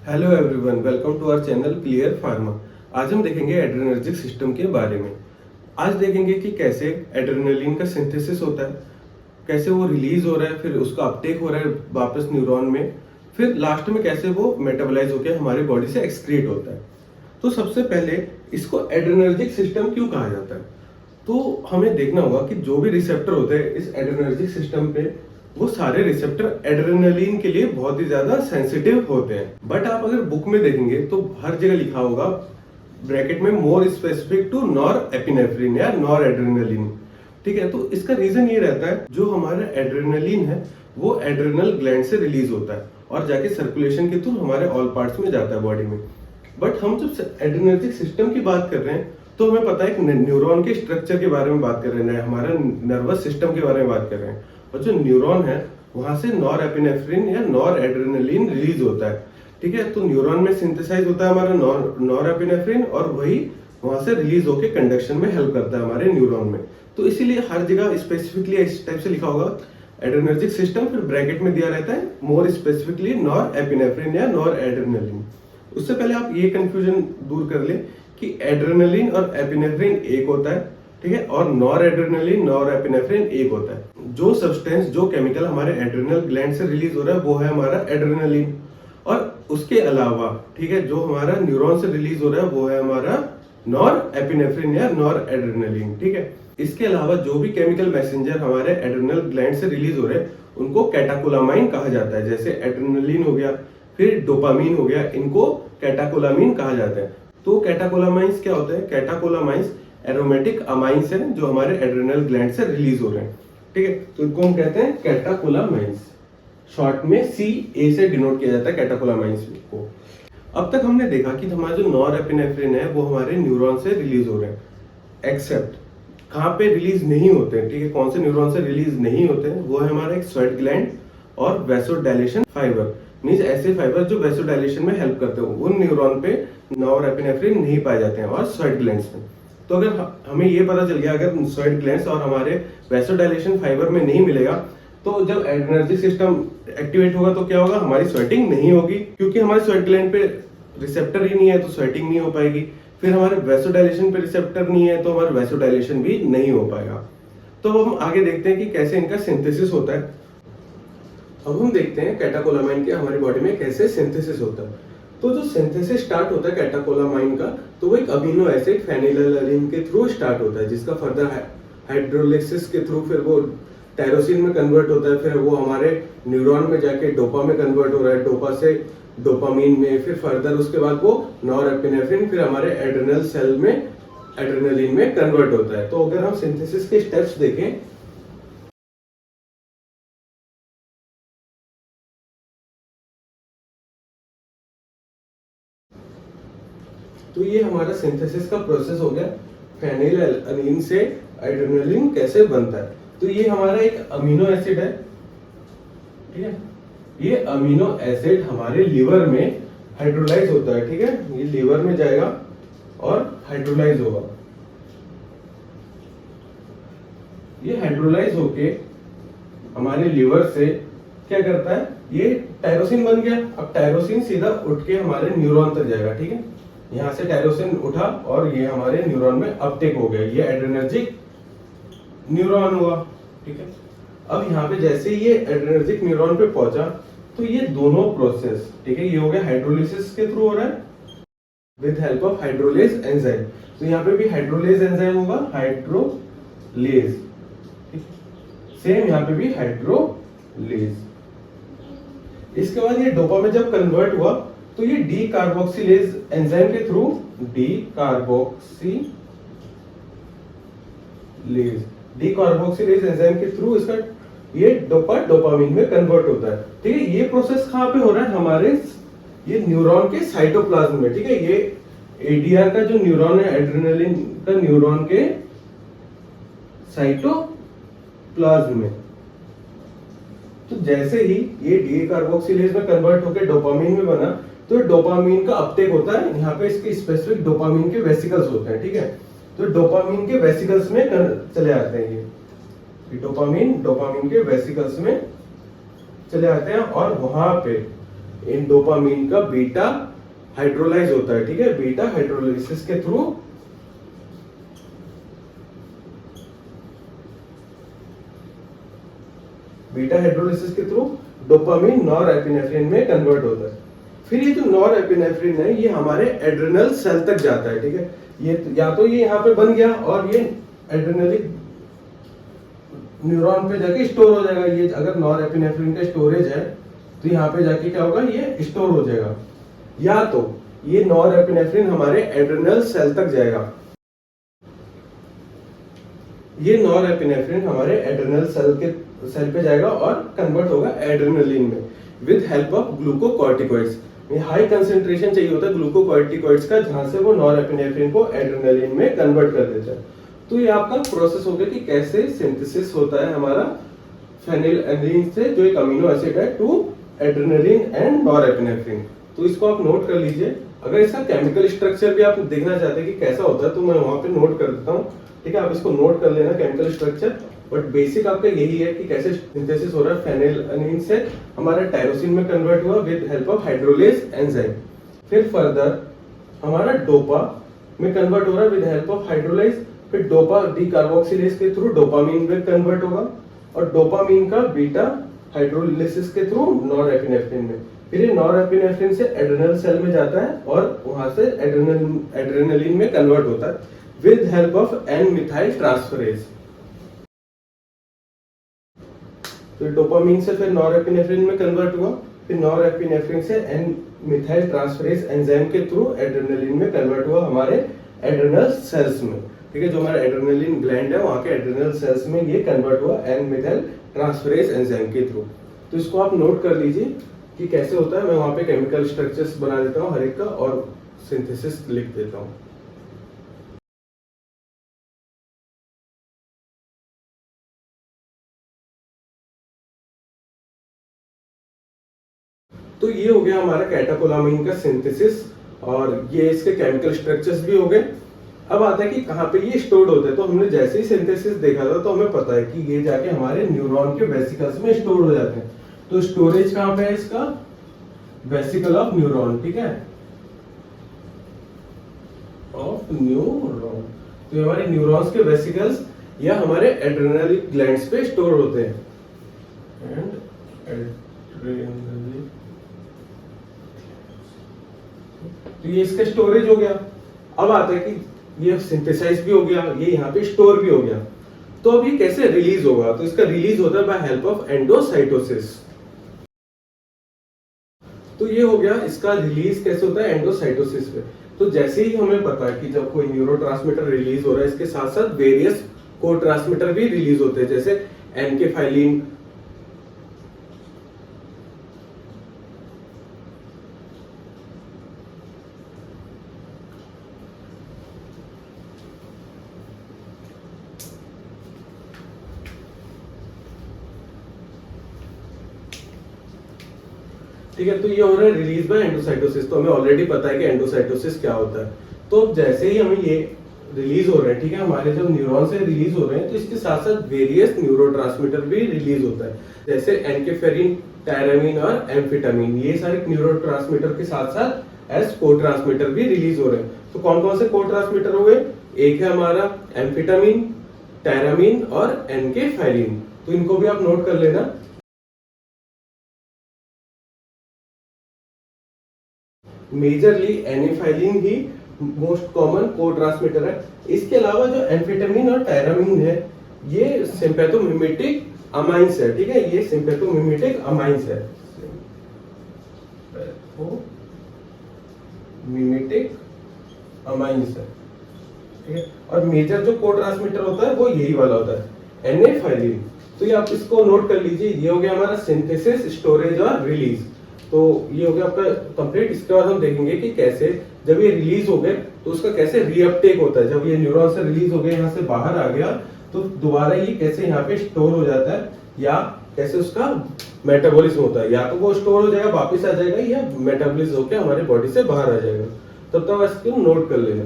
Hello everyone, welcome to our channel Clear Pharma. आज हम देखेंगे एड्रेनर्जिक सिस्टम के बारे में। आज देखेंगे कि कैसे एड्रेनलिन का सिंथेसिस होता है, कैसे वो रिलीज हो रहा है, फिर उसका अपटेक हो रहा है वापस न्यूरॉन में, फिर लास्ट में कैसे वो मेटाबोलाइज होकर हमारी बॉडी से एक्सक्रीट होता है। तो सबसे पहले इसको एड्रेनर्जिक सिस्टम क्यों कहा जाता है, तो हमें देखना होगा कि जो भी रिसेप्टर होते हैं इस एड्रेनर्जिक सिस्टम पे, वो सारे रिसेप्टर एड्रेनलिन के लिए बहुत ही ज्यादा सेंसिटिव होते हैं। बट आप अगर बुक में देखेंगे तो हर जगह लिखा होगा ब्रैकेट में more specific to norepinephrine या नॉर एड्रेनलिन। ठीक है, तो इसका रीजन ये रहता है जो हमारा एड्रेनलिन है वो एड्रेनल ग्लैंड से रिलीज होता है और जाके सर्कुलेशन के थ्रू हमारे ऑल पार्ट्स में जाता है बॉडी में। बट हम जब एड्रेनर्जिक सिस्टम की बात कर रहे हैं तो हमें पता है कि न्यूरॉन के स्ट्रक्चर के बारे में बात कर रहे हैं, हमारा नर्वस सिस्टम के बारे में बात कर रहे हैं। और जो न्यूरॉन है वहां से नॉर एपिनेफ्रिन या नॉर एड्रेनलिन रिलीज होता है। ठीक है, तो न्यूरॉन में सिंथेसाइज होता है हमारा नॉर एपिनेफ्रिन और वही वहां से रिलीज होकर कंडक्शन में हेल्प करता है हमारे न्यूरॉन में। तो इसीलिए हर जगह स्पेसिफिकली इस टाइप से लिखा होगा एड्रेनर्जिक सिस्टम, फिर ब्रैकेट में दिया रहता है मोर स्पेसिफिकली नॉर एपिनेफ्रिन या नॉर एड्रेनलिन। उससे पहले आप ये कंफ्यूजन दूर कर ले कि एड्रेनलिन और एपिनेफ्रिन एक होता है, ठीक है, और नॉर एड्रेनलिन नॉर एपिनेफ्रिन एक होता है। जो सब्सटेंस जो केमिकल हमारे एड्रेनल ग्लैंड से रिलीज हो रहा है वो है हमारा एड्रेनलिन, और उसके अलावा ठीक है जो हमारा न्यूरॉन से रिलीज हो रहा है वो है हमारा नॉर एपिनेफ्रिन या नॉर एड्रेनलिन। ठीक है, इसके अलावा जो भी केमिकल मैसेंजर हमारे एड्रेनल ग्लैंड से रिलीज हो रहे हैं उनको कैटाकोलामाइन कहा जाता है। जैसे एड्रेनलिन हो गया, फिर डोपामीन हो गया, इनको कैटाकोलामीन कहा जाता है। तो कैटाकोलामाइंस क्या होता है? कैटाकोलामाइंस एरोमेटिक अमाइंस है जो हमारे एड्रेनल ग्लैंड से रिलीज हो रहे हैं। ठीक है, तो इनको हम कहते हैं कैटाकोलामाइंस, शॉर्ट में CA से डिनोट किया जाता है कैटाकोलामाइंस को। अब तक हमने देखा कि हमारा जो नॉर एपिनेफ्रिन है वो हमारे न्यूरॉन से रिलीज हो रहे हैं, एक्सेप्ट कहाँ पे रिलीज नहीं होते हैं। ठीक है, कौन से न्यूरॉन से रिलीज नहीं होते हैं? वो है हमारा एक स्वेट ग्लैंड और वैसोडाइलेशन फाइबर, मींस ऐसे फाइबर जो वैसोडाइलेशन में हेल्प करते हैं। उन न्यूरॉन पे नॉर एपिनेफ्रिन नहीं पाए जाते हैं और स्वेट ग्लैंड्स में। तो अगर हमें ये पता चल गया अगर स्वेट ग्लैंड्स और हमारे वैसोडाइलेशन फाइबर में नहीं मिलेगा तो जब एड्रेनर्जिक सिस्टम एक्टिवेट होगा तो क्या होगा? हमारी स्वेटिंग नहीं होगी, क्योंकि हमारे स्वेट ग्लैंड पे रिसेप्टर ही नहीं है तो स्वेटिंग नहीं हो पाएगी। फिर हमारे वैसोडाइलेशन पे रिसेप्टर नहीं है तो हमारा वैसोडाइलेशन भी नहीं हो पाएगा। तो हम आगे देखते हैं कि कैसे इनका सिंथेसिस होता है। अब हम देखते हैं कैटाकोलामाइन के हमारी बॉडी में कैसे सिंथेसिस होता है। तो जो सिंथेसिस स्टार्ट होता है कैटाकोलामाइन का, तो वो एक अमीनो एसिड फेनिलैलनिन के थ्रू स्टार्ट होता है, जिसका फर्दर हाइड्रोलिसिस के थ्रू फिर वो टायरोसिन में कन्वर्ट होता है, फिर वो हमारे न्यूरॉन में जाके डोपा में कन्वर्ट हो रहा है, डोपा से डोपामीन में, फिर फर्दर उसके बाद वो नॉरएपिनेफ्रिन फिर हमारे एड्रेनल सेल में एड्रेनलिन में कन्वर्ट होता है। तो अगर हम सिंथेसिस के स्टेप्स देखें तो ये हमारा सिंथेसिस का प्रोसेस हो गया। फेनिलएलनिन से एड्रेनलिन कैसे बनता है? तो ये हमारा एक अमीनो एसिड है, ठीक है। ये अमीनो एसिड हमारे लिवर में हाइड्रोलाइज होता है, ठीक है। ये लिवर में जाएगा और हाइड्रोलाइज होगा। ये हाइड्रोलाइज होके हमारे लिवर से क्या करता है? ये टायरोसिन बन गया। अब टायरोसिन सीधा उठ के हमारे न्यूरॉन तक जाएगा, ठीक है। यहां से टायरोसिन उठा और ये हमारे न्यूरॉन में अपटेक हो गया, ये एड्रेनर्जिक न्यूरॉन हुआ, ठीक है। अब यहाँ पे जैसे ये एड्रेनर्जिक न्यूरॉन पे पहुंचा तो ये दोनों प्रोसेस, ठीक है, ये हो गया हाइड्रोलिसिस के थ्रू हो रहा है with help of hydrolase enzyme. तो यहाँ पे भी हाइड्रोलेज एंजाइम होगा, हाइड्रोलेज, सेम यहाँ पे भी हाइड्रोलेज। इसके बाद ये डोपा में जब कन्वर्ट हुआ तो ये डी कार्बोक्सिलेज एंजाइम के थ्रू डी कार्बोक्सिलेज एंजाइम के थ्रू इसका ये डोपा डोपामीन में कन्वर्ट होता है, ठीक है। ये प्रोसेस कहां पे हो रहा है? हमारे ये न्यूरॉन के साइटोप्लाज्म में, ठीक है। ये एडीआर का जो न्यूरॉन है, एड्रेनलिन का न्यूरॉन के साइटोप्लाज्म में। तो जैसे ही ये डी कार्बोक्सिलेज में कन्वर्ट होकर डोपामीन में बना तो डोपामीन का अपटेक होता है। यहाँ पे इसके स्पेसिफिक डोपामीन के वेसिकल्स होते हैं, ठीक है। तो डोपामीन के वेसिकल्स में चले आते हैं ये डोपामीन के वेसिकल्स में चले आते हैं और वहां पे इन डोपामीन का बीटा हाइड्रोलाइज होता है, ठीक है, बीटा हाइड्रोलाइसिस के थ्रू डोपामीन नॉरएपिनेफ्रिन में कन्वर्ट होता है। फिर ये जो नॉरएपिनेफ्रिन है ये हमारे एड्रेनल सेल तक जाता है, ठीक है। ये या तो ये यहाँ पे बन गया और ये एड्रेनलिक न्यूरॉन पे जाके स्टोर हो जाएगा। ये अगर नॉरएपिनेफ्रिन का स्टोरेज है तो यहाँ पे जाके क्या होगा, ये स्टोर हो जाएगा। या तो ये नॉरएपिनेफ्रिन हमारे एड्रेनल सेल तक जाएगा, ये नॉरएपिनेफ्रिन हमारे एड्रेनल सेल पे जाएगा और कन्वर्ट होगा एड्रेनलिन में with help of glucocorticoids. High concentration चाहिए होता है ग्लूकोकॉर्टिकॉइड्स का, जहां से वो नॉरएपिनेफ्रिन को एड्रेनलिन में कन्वर्ट कर देता है। तो ये आपका प्रोसेस हो गया कि कैसे सिंथेसिस होता है हमारा फेनिलएलनिन से, जो एक अमीनो एसिड है, टू एड्रेनलिन एंड नॉरएपिनेफ्रिन। तो इसको आप नोट कर लीजिए। अगर इसका केमिकल स्ट्रक्चर भी आप देखना चाहते हैं कि कैसा होता है तो मैं वहां पे नोट कर देता हूँ, ठीक है। आप इसको नोट कर लेना केमिकल स्ट्रक्चर, बट बेसिक आपका यही है कि कैसे सिंथेसिस हो रहा है। फेनिलएलनिन से हमारा टायरोसिन में कन्वर्ट हुआ with help of hydrolase enzyme. फिर फर्दर हमारा डोपा में कन्वर्ट हो रहा है विद हेल्प ऑफ हाइड्रोलाइज। फिर डोपा डीकार्बोक्सिलेज के थ्रू डोपामीन में कन्वर्ट होगा और डोपामीन का बीटा हाइड्रोलिसिस के थ्रू नॉरएपिनेफ्रिन में। फिर ये नॉरएपिनेफ्रिन से एड्रेनल सेल में जाता है और वहां से एड्रेनलिन में कन्वर्ट होता है with help of N methyl transferase. तो डोपामीन से फिर नॉरएपिनेफ्रिन में कन्वर्ट हुआ, फिर नॉरएपिनेफ्रिन से एन मिथाइल ट्रांसफरेज एंजाइम के थ्रू एड्रेनलिन में कन्वर्ट हुआ हमारे एड्रेनल सेल्स में, ठीक है। जो हमारा एड्रेनलिन ग्लैंड है वहां के एड्रेनल सेल्स में ये कन्वर्ट हुआ एन मिथाइल ट्रांसफरेज एंजाइम के थ्रू। तो इसको आप नोट कर लीजिए कि कैसे होता है। मैं वहां पे केमिकल स्ट्रक्चर्स बना देता हूँ हर एक का और सिंथेसिस लिख देता हूँ। तो ये हो गया हमारा कैटाकोलामाइन का सिंथेसिस और ये इसके केमिकल स्ट्रक्चर्स भी हो गए। अब आता है कि कहाँ पे ये स्टोर्ड होते हैं। तो हमने जैसे ही सिंथेसिस देखा था तो हमें पता है कि ये जाके हमारे न्यूरॉन के वेसिकल्स में स्टोर हो जाते हैं। तो स्टोरेज कहाँ पे है इसका, वेसिकल ऑफ न्यूरॉन, ठीक है, ऑफ न्यूरॉन। तो ये हमारे न्यूरॉन्स के वेसिकल्स या हमारे एड्रेनलिक ग्लैंड्स पे स्टोर होते हैं। तो ये इसका स्टोरेज हो गया। अब आता है कि ये सिंथेसाइज भी हो गया, ये यहाँ पे स्टोर भी हो गया। तो अब ये कैसे रिलीज होगा, तो इसका रिलीज होता है बाय हेल्प ऑफ एंडोसाइटोसिस। तो ये हो गया इसका रिलीज कैसे होता है, एंडोसाइटोसिस पे। तो जैसे ही हमें पता है कि जब कोई न्यूरोट्रांसमीटर रिलीज हो रहा है, इसके साथ साथ वेरियस को ट्रांसमीटर भी रिलीज होते हैं, जैसे एनकेफाइलिन, ठीक है। तो ये हो रहा है रिलीज बाय एंडोसाइटोसिस। तो हमें ऑलरेडी पता है कि एंडोसाइटोसिस क्या होता है। तो जैसे ही हमें ये रिलीज हो रहे हैं, ठीक है, हमारे जब न्यूरॉन से रिलीज हो रहे हैं तो इसके साथ साथ वेरियस न्यूरोट्रांसमीटर भी रिलीज होता है, जैसे एनकेफेरिन, टायरामिन और एम्फेटामिन। ये सारे न्यूरोट्रांसमीटर के साथ साथ एज को ट्रांसमीटर भी रिलीज हो रहे हैं। तो कौन कौन से को ट्रांसमीटर हो गए, एक है हमारा एम्फेटामिन, टायरामिन और एनकेफाइलिन। तो इनको भी आप नोट कर लेना। मेजरली एनेफाइलिन ही मोस्ट कॉमन को ट्रांसमीटर है। इसके अलावा जो एम्फेटामिन और टायरामिन है ये सिंपैथोमिमेटिक अमाइंस है, ठीक है, ये सिंपैथोमिमेटिक अमाइंस है, मिमेटिक अमाइंस है, ठीक है। और मेजर जो को ट्रांसमीटर होता है वो यही वाला होता है, एनेफाइलिन। तो ये आप इसको नोट कर लीजिए। ये हो गया हमारा सिंथेसिस, स्टोरेज और रिलीज। तो ये हो गया आपका कंप्लीट। इसके बाद हम देखेंगे कि कैसे जब ये रिलीज हो गए तो उसका कैसे रीअपटेक होता है। जब ये न्यूरॉन से रिलीज हो गए, यहाँ से बाहर आ गया, तो दोबारा ये कैसे यहाँ पे स्टोर हो जाता है या कैसे उसका मेटाबॉलिज्म होता है। या तो वो स्टोर हो जाएगा, वापस आ जाएगा, या मेटाबॉलिज्म होकर हमारी बॉडी से बाहर आ जाएगा। तब तक इसको नोट कर लेना।